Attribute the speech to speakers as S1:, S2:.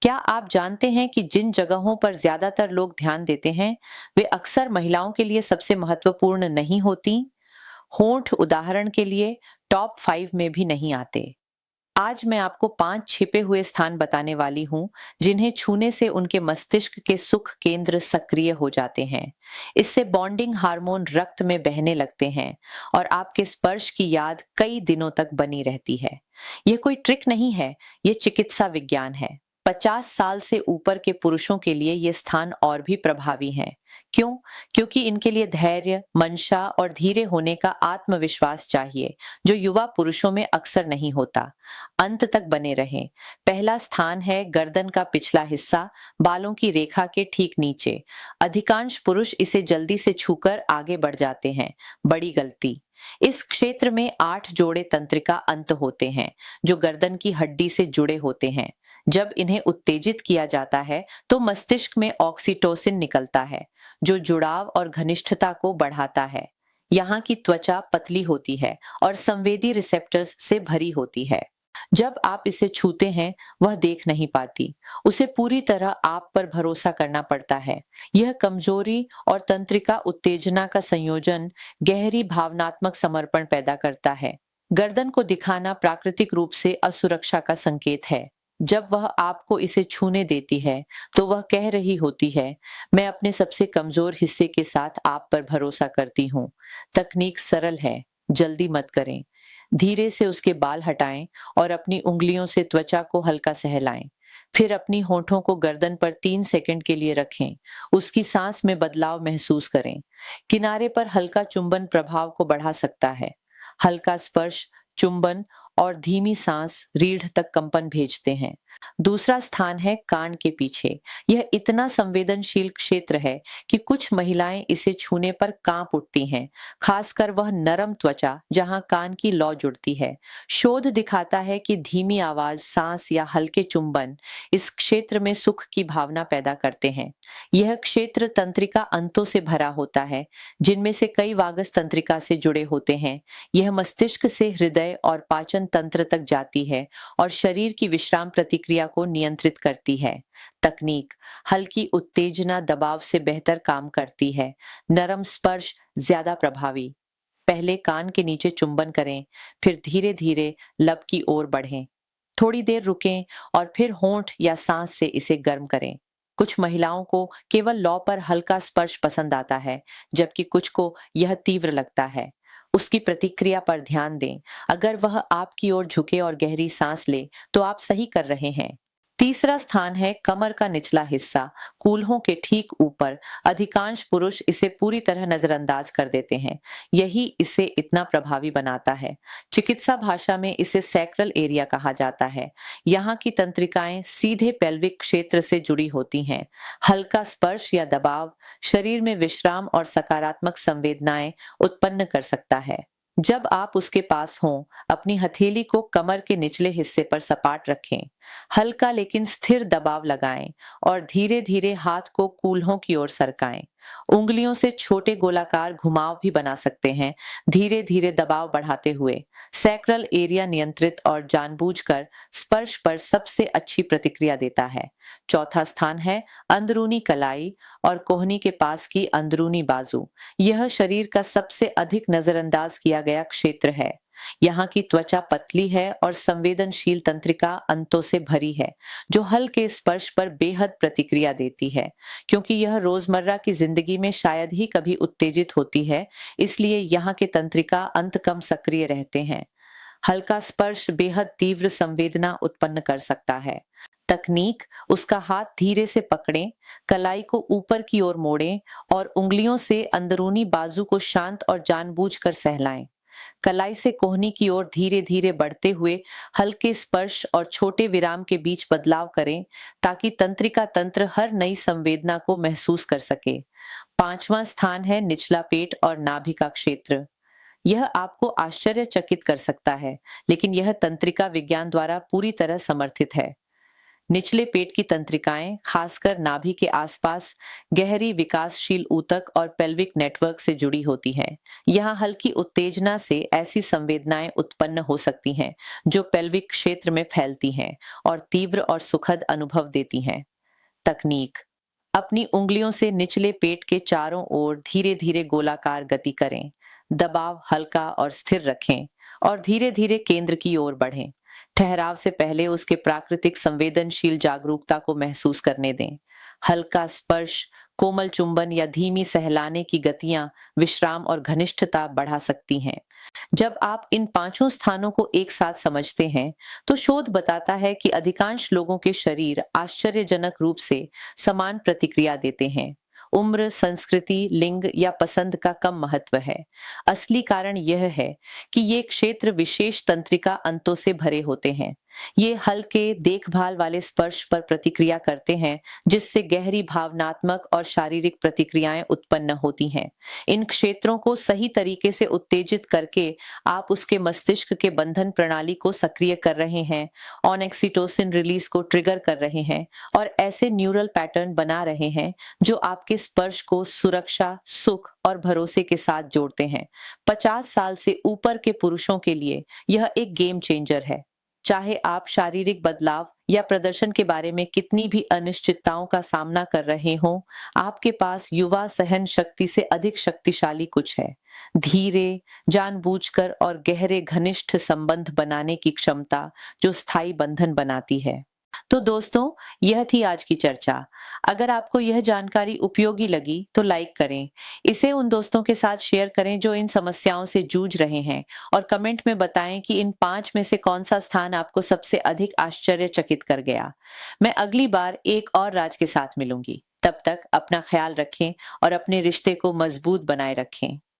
S1: क्या आप जानते हैं कि जिन जगहों पर ज्यादातर लोग ध्यान देते हैं, वे अक्सर महिलाओं के लिए सबसे महत्वपूर्ण नहीं होती? होंठ उदाहरण के लिए टॉप 5 में भी नहीं आते। आज मैं आपको 5 छिपे हुए स्थान बताने वाली हूँ, जिन्हें छूने से उनके मस्तिष्क के सुख केंद्र सक्रिय हो जाते हैं। इससे बॉन्डिंग हार्मोन रक्त में बहने लगते हैं और आपके स्पर्श की याद कई दिनों तक बनी रहती है। यह कोई ट्रिक नहीं है, यह चिकित्सा विज्ञान है। 50 साल से ऊपर के पुरुषों के लिए ये स्थान और भी प्रभावी हैं। क्यों? क्योंकि इनके लिए धैर्य, मंशा और धीरे होने का आत्मविश्वास चाहिए, जो युवा पुरुषों में अक्सर नहीं होता। अंत तक बने रहें। पहला स्थान है गर्दन का पिछला हिस्सा, बालों की रेखा के ठीक नीचे। अधिकांश पुरुष इसे जल्दी से छूकर आगे बढ़ जाते हैं। बड़ी गलती। इस क्षेत्र में 8 जोड़े तंत्रिका अंत होते हैं, जो गर्दन की हड्डी से जुड़े होते हैं। जब इन्हें उत्तेजित किया जाता है, तो मस्तिष्क में ऑक्सीटोसिन निकलता है, जो जुड़ाव और घनिष्ठता को बढ़ाता है। यहाँ की त्वचा पतली होती है और संवेदी रिसेप्टर्स से भरी होती है। जब आप इसे छूते हैं, वह देख नहीं पाती। उसे पूरी तरह आप पर भरोसा करना पड़ता है। यह कमजोरी और तंत्रिका उत्तेजना का संयोजन गहरी भावनात्मक समर्पण पैदा करता है। गर्दन को दिखाना प्राकृतिक रूप से असुरक्षा का संकेत है। जब वह आपको इसे छूने देती है, तो वह कह रही होती है, मैं अपने सबसे कमजोर हिस्से के साथ आप पर भरोसा करती हूँ। तकनीक सरल है, जल्दी मत करें। धीरे से उसके बाल हटाएं और अपनी उंगलियों से त्वचा को हल्का सहलाएं। फिर अपनी होठों को गर्दन पर 3 सेकंड के लिए रखें। उसकी सांस में बदलाव महसूस करें। किनारे पर हल्का चुंबन प्रभाव को बढ़ा सकता है। हल्का स्पर्श, चुंबन और धीमी सांस रीढ़ तक कंपन भेजते हैं। दूसरा स्थान है कान के पीछे। यह इतना संवेदनशील क्षेत्र है कि कुछ महिलाएं इसे छूने पर कांप उठती हैं, खासकर वह नरम त्वचा जहां कान की लौ जुड़ती है। शोध दिखाता है कि धीमी आवाज, सांस या हल्के चुंबन इस क्षेत्र में सुख की भावना पैदा करते हैं। यह क्षेत्र तंत्रिका अंतों से भरा होता है, जिनमें से कई वागस तंत्रिका से जुड़े होते हैं। यह मस्तिष्क से हृदय और पाचन तंत्र तक जाती है और शरीर की विश्राम प्रतिक्रिया को नियंत्रित करती है। तकनीक: हल्की उत्तेजना दबाव से बेहतर काम करती है। नरम स्पर्श ज्यादा प्रभावी। पहले कान के नीचे चुंबन करें, फिर धीरे धीरे लब की ओर बढ़ें। थोड़ी देर रुकें और फिर होंठ या सांस से इसे गर्म करें। कुछ महिलाओं को केवल लौ पर हल्का स्पर्श पसंद आता है, जबकि कुछ को यह तीव्र लगता है। उसकी प्रतिक्रिया पर ध्यान दें। अगर वह आपकी ओर झुके और गहरी सांस ले, तो आप सही कर रहे हैं। तीसरा स्थान है कमर का निचला हिस्सा, कूल्हों के ठीक ऊपर। अधिकांश पुरुष इसे पूरी तरह नजरअंदाज कर देते हैं। यही इसे इतना प्रभावी बनाता है। चिकित्सा भाषा में इसे सैक्रल एरिया कहा जाता है। यहाँ की तंत्रिकाएं सीधे पेल्विक क्षेत्र से जुड़ी होती हैं। हल्का स्पर्श या दबाव शरीर में विश्राम और सकारात्मक संवेदनाएं उत्पन्न कर सकता है। जब आप उसके पास हों, अपनी हथेली को कमर के निचले हिस्से पर सपाट रखें। हल्का लेकिन स्थिर दबाव लगाएं और धीरे धीरे हाथ को कूल्हों की ओर सरकाएं। उंगलियों से छोटे गोलाकार घुमाव भी बना सकते हैं, धीरे धीरे दबाव बढ़ाते हुए। सैक्रल एरिया नियंत्रित और जानबूझकर स्पर्श पर सबसे अच्छी प्रतिक्रिया देता है। चौथा स्थान है अंदरूनी कलाई और कोहनी के पास की अंदरूनी बाजू। यह शरीर का सबसे अधिक नजरअंदाज किया गया क्षेत्र है। यहाँ की त्वचा पतली है और संवेदनशील तंत्रिका अंतों से भरी है, जो हल्के स्पर्श पर बेहद प्रतिक्रिया देती है। क्योंकि यह रोजमर्रा की जिंदगी में शायद ही कभी उत्तेजित होती है, इसलिए यहाँ के तंत्रिका अंत कम सक्रिय रहते हैं। हल्का स्पर्श बेहद तीव्र संवेदना उत्पन्न कर सकता है। तकनीक: उसका हाथ धीरे से पकड़ें, कलाई को ऊपर की ओर मोड़ें और उंगलियों से अंदरूनी बाजू को शांत और जानबूझकर सहलाएं। कलाई से कोहनी की ओर धीरे धीरे बढ़ते हुए हल्के स्पर्श और छोटे विराम के बीच बदलाव करें, ताकि तंत्रिका तंत्र हर नई संवेदना को महसूस कर सके। पांचवां स्थान है निचला पेट और नाभि का क्षेत्र। यह आपको आश्चर्यचकित कर सकता है, लेकिन यह तंत्रिका विज्ञान द्वारा पूरी तरह समर्थित है। निचले पेट की तंत्रिकाएं खासकर नाभि के आसपास गहरी विकासशील ऊतक और पेल्विक नेटवर्क से जुड़ी होती हैं। यहाँ हल्की उत्तेजना से ऐसी संवेदनाएं उत्पन्न हो सकती हैं जो पेल्विक क्षेत्र में फैलती हैं और तीव्र और सुखद अनुभव देती हैं। तकनीक: अपनी उंगलियों से निचले पेट के चारों ओर धीरे धीरे गोलाकार गति करें। दबाव हल्का और स्थिर रखें और धीरे धीरे केंद्र की ओर बढ़ें। ठहराव से पहले उसके प्राकृतिक संवेदनशील जागरूकता को महसूस करने दें। हल्का स्पर्श, कोमल चुंबन या धीमी सहलाने की गतियां विश्राम और घनिष्ठता बढ़ा सकती हैं। जब आप इन पांचों स्थानों को एक साथ समझते हैं, तो शोध बताता है कि अधिकांश लोगों के शरीर आश्चर्यजनक रूप से समान प्रतिक्रिया देते हैं। उम्र, संस्कृति, लिंग या पसंद का कम महत्व है। असली कारण यह है कि ये क्षेत्र विशेष तंत्रिका अंतों से भरे होते हैं। ये हल्के देखभाल वाले स्पर्श पर प्रतिक्रिया करते हैं, जिससे गहरी भावनात्मक और शारीरिक प्रतिक्रियाएं उत्पन्न होती हैं। इन क्षेत्रों को सही तरीके से उत्तेजित करके आप उसके मस्तिष्क के बंधन प्रणाली को सक्रिय कर रहे हैं, ऑक्सीटोसिन रिलीज को ट्रिगर कर रहे हैं और ऐसे न्यूरल पैटर्न बना रहे हैं जो आपके स्पर्श को सुरक्षा, सुख और भरोसे के साथ जोड़ते हैं। 50 साल से ऊपर के पुरुषों के लिए यह एक गेम चेंजर है। चाहे आप शारीरिक बदलाव या प्रदर्शन के बारे में कितनी भी अनिश्चितताओं का सामना कर रहे हों, आपके पास युवा सहन शक्ति से अधिक शक्तिशाली कुछ है। धीरे, जानबूझकर और गहरे घनिष्ठ संबंध बनाने की क्षमता जो स्थायी बंधन बनाती है। तो दोस्तों, यह थी आज की चर्चा। अगर आपको यह जानकारी उपयोगी लगी तो लाइक करें, इसे उन दोस्तों के साथ शेयर करें जो इन समस्याओं से जूझ रहे हैं और कमेंट में बताएं कि इन 5 में से कौन सा स्थान आपको सबसे अधिक आश्चर्यचकित कर गया। मैं अगली बार एक और राज के साथ मिलूंगी। तब तक अपना ख्याल रखें और अपने रिश्ते को मजबूत बनाए रखें।